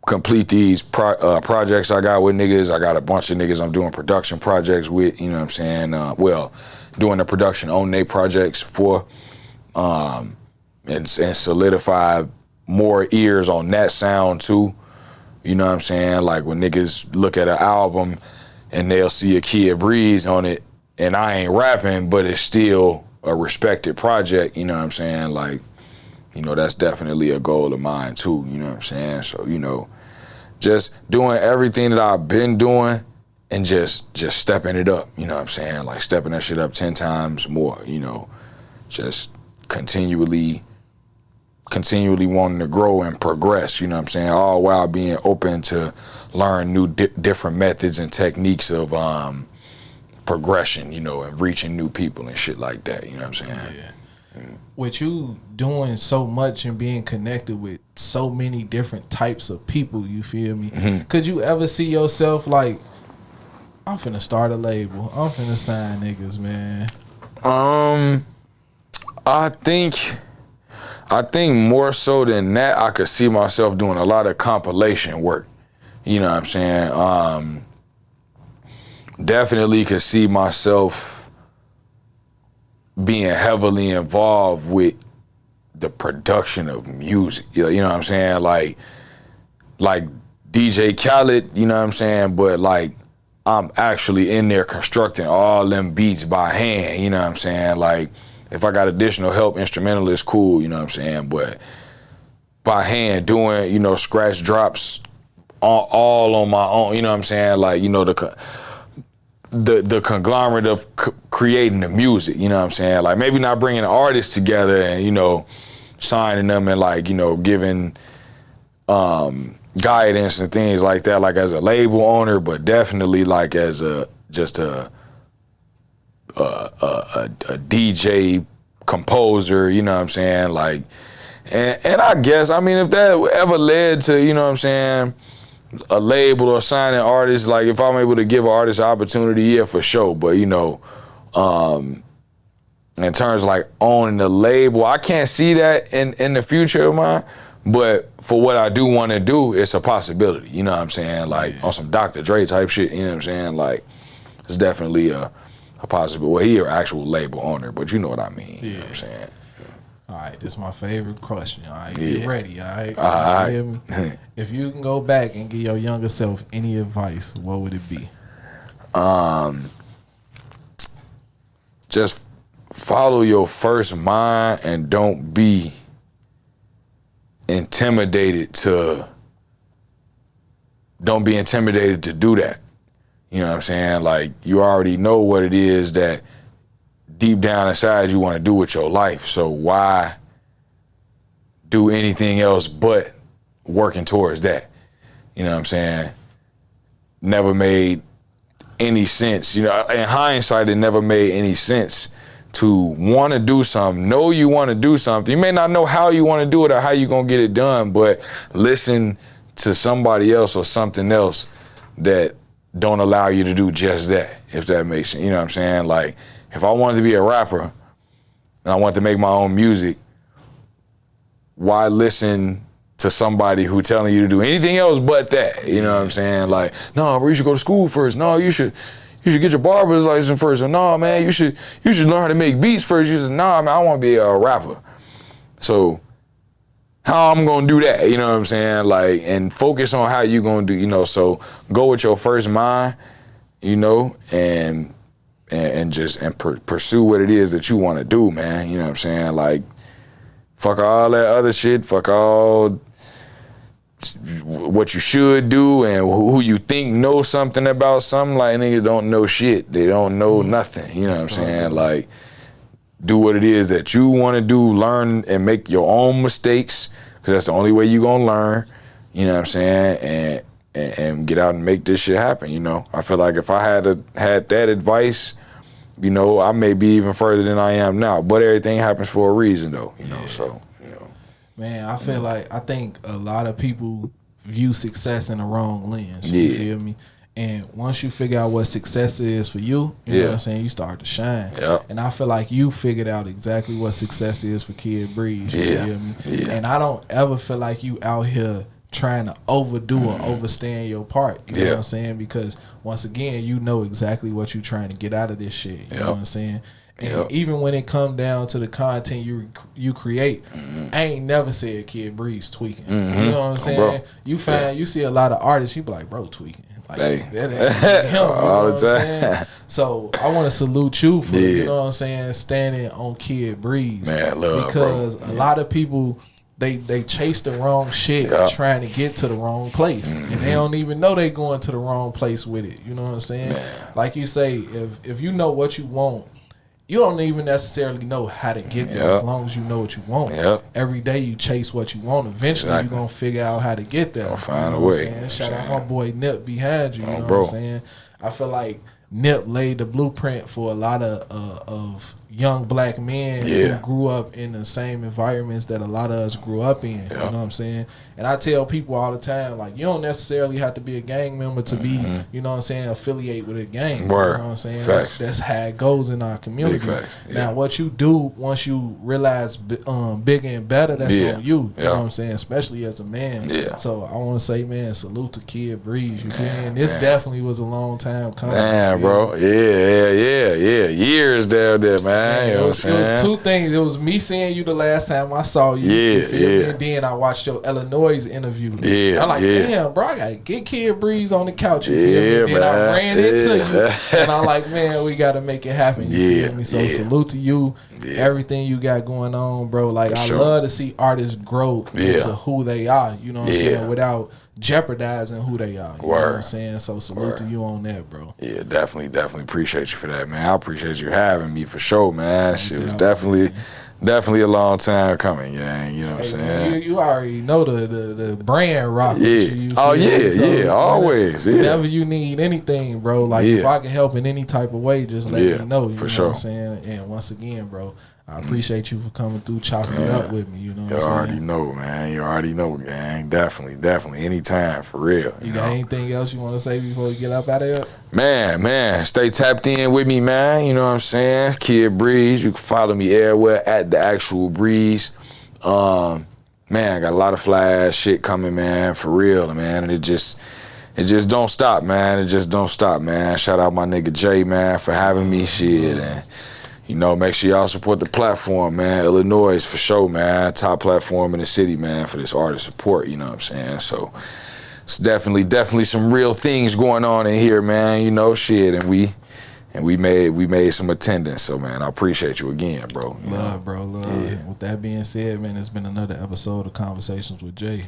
Speaker 2: Complete these projects I got with niggas. I got a bunch of niggas I'm doing production projects with, you know what I'm saying? Doing the production on their projects for, and solidify more ears on that sound too. You know what I'm saying? Like when niggas look at an album and they'll see a Kid Breeze on it and I ain't rapping, but it's still a respected project, you know what I'm saying? Like, you know, that's definitely a goal of mine too, you know what I'm saying? So, you know, just doing everything that I've been doing and just stepping it up, you know what I'm saying? Like stepping that shit up 10 times more, you know, just continually wanting to grow and progress, you know what I'm saying? All while being open to learn new different methods and techniques of progression, you know, and reaching new people and shit like that, you know what I'm saying?
Speaker 1: Yeah. With you doing so much and being connected with so many different types of people, you feel me? Mm-hmm. Could you ever see yourself like, I'm finna start a label, I'm finna sign niggas, man?
Speaker 2: I think more so than that, I could see myself doing a lot of compilation work. You know what I'm saying? Definitely could see myself being heavily involved with the production of music. You know what I'm saying? Like DJ Khaled, you know what I'm saying? But like I'm actually in there constructing all them beats by hand, you know what I'm saying? Like if I got additional help, instrumental is cool, you know what I'm saying? But by hand doing, you know, scratch drops all on my own, you know what I'm saying? Like, you know, the conglomerate of creating the music, you know what I'm saying? Like maybe not bringing artists together and, you know, signing them and like, you know, giving guidance and things like that, like as a label owner, but definitely like as a DJ composer, you know what I'm saying? Like, and I guess, I mean, if that ever led to, you know what I'm saying, a label or signing artists, like if I'm able to give an artist an opportunity, yeah, for sure. But, you know, in terms of like owning the label, I can't see that in the future of mine. But for what I do want to do, it's a possibility, you know what I'm saying? Like on some Dr. Dre type shit, you know what I'm saying? Like it's definitely a possible. Well, he an actual label owner, but you know what I mean. You know what I'm saying?
Speaker 1: All right, this is my favorite question. All right, get ready. All right. If you can go back and give your younger self any advice, what would it be?
Speaker 2: Just follow your first mind and don't be intimidated to do that. You know what I'm saying? Like you already know what it is that deep down inside you want to do with your life. So why do anything else but working towards that? You know what I'm saying? Never made any sense. You know, in hindsight, it never made any sense to want to do something, know you want to do something. You may not know how you want to do it or how you're going to get it done, but listen to somebody else or something else that don't allow you to do just that, if that makes sense. You know what I'm saying? Like, if I wanted to be a rapper and I wanted to make my own music, why listen to somebody who telling you to do anything else but that? You know what I'm saying? Like, no, bro, you should go to school first. No, you should get your barber's license first. Or no, man, you should learn how to make beats first. You should, nah, man, I want to be a rapper. So how I'm gonna do that? You know what I'm saying? Like, and focus on how you gonna do. You know, so go with your first mind. You know, and pursue what it is that you want to do, man. You know what I'm saying? Like, fuck all that other shit. Fuck all what you should do and who you think knows something about something. Like, niggas don't know shit. They don't know nothing. You know what I'm saying? Like, do what it is that you want to do. Learn and make your own mistakes, because that's the only way you gonna learn. You know what I'm saying? And get out and make this shit happen. You know, I feel like if I had that advice you know, I may be even further than I am now. But everything happens for a reason, though, you know, so, you know.
Speaker 1: Man, I feel like, I think a lot of people view success in the wrong lens, you feel me? And once you figure out what success is for you, you know what I'm saying, you start to shine. And I feel like you figured out exactly what success is for Kid Breeze, you feel me? And I don't ever feel like you out here trying to overdo or overstay your part, you know what I'm saying? Because once again, you know exactly what you're trying to get out of this shit, you know what I'm saying? And even when it come down to the content you create, I ain't never said Kid Breeze tweaking. You know what I'm saying? You see a lot of artists, you be like, bro, tweaking. Like, that ain't him, you know what I'm saying? So I want to salute you for, you know what I'm saying, standing on Kid Breeze.
Speaker 2: Man, love,
Speaker 1: because a lot of people, they chase the wrong shit trying to get to the wrong place. And they don't even know they going to the wrong place with it. You know what I'm saying? Like you say, if you know what you want, you don't even necessarily know how to get there as long as you know what you want. Every day you chase what you want. Eventually you're going to figure out how to get there.
Speaker 2: I'll find a way.
Speaker 1: Shout out my boy Nip behind you. You know what I'm saying? I feel like Nip laid the blueprint for a lot of young black men who grew up in the same environments that a lot of us grew up in. You know what I'm saying? And I tell people all the time, like, you don't necessarily have to be a gang member to be, you know what I'm saying, affiliate with a gang. You know what I'm saying? That's how it goes in our community. Now, what you do once you realize bigger and better, that's on you. You know what I'm saying? Especially as a man. So I want to say, man, salute to Kid Breeze. You feel me? And this definitely was a long time coming.
Speaker 2: Damn, bro. Years there, man.
Speaker 1: It was two things. It was me seeing you the last time I saw you. You feel me? And then I watched your Illinois interview. I'm like, damn, bro, I gotta get Kid Breeze on the couch. You feel me? Then I ran into you, and I'm like, man, we gotta make it happen. You feel me? So salute to you, everything you got going on, bro. Like, I love to see artists grow into who they are. You know what I'm saying? Without jeopardizing who they are. You know what I'm saying? So salute to you on that, bro.
Speaker 2: Yeah, definitely appreciate you for that, man. I appreciate you having me for sure, man. Shit was definitely a long time coming, yeah. You know what I'm saying?
Speaker 1: You already know the brand rock. You
Speaker 2: always.
Speaker 1: Whenever you need anything, bro, like if I can help in any type of way, just let me know. You know what I'm saying? And once again, bro, I appreciate you for coming through, chopping it up with me. You know what I'm saying?
Speaker 2: You already know, man. You already know, gang. Definitely. Anytime, for real.
Speaker 1: You got anything else you want to say before we get up out of here?
Speaker 2: Man. Stay tapped in with me, man. You know what I'm saying? Kid Breeze. You can follow me everywhere at The Actual Breeze. Man, I got a lot of fly ass shit coming, man. For real, man. And it just don't stop, man. It just don't stop, man. Shout out my nigga Jay, man, for having me. Shit, and you know, make sure y'all support the platform, man. Illinois, for sure, man. Top platform in the city, man, for this artist support, you know what I'm saying? So it's definitely some real things going on in here, man. You know, shit, and we made some attendance. So, man, I appreciate you again, bro.
Speaker 1: Love. With that being said, man, it's been another episode of Conversations with Jay.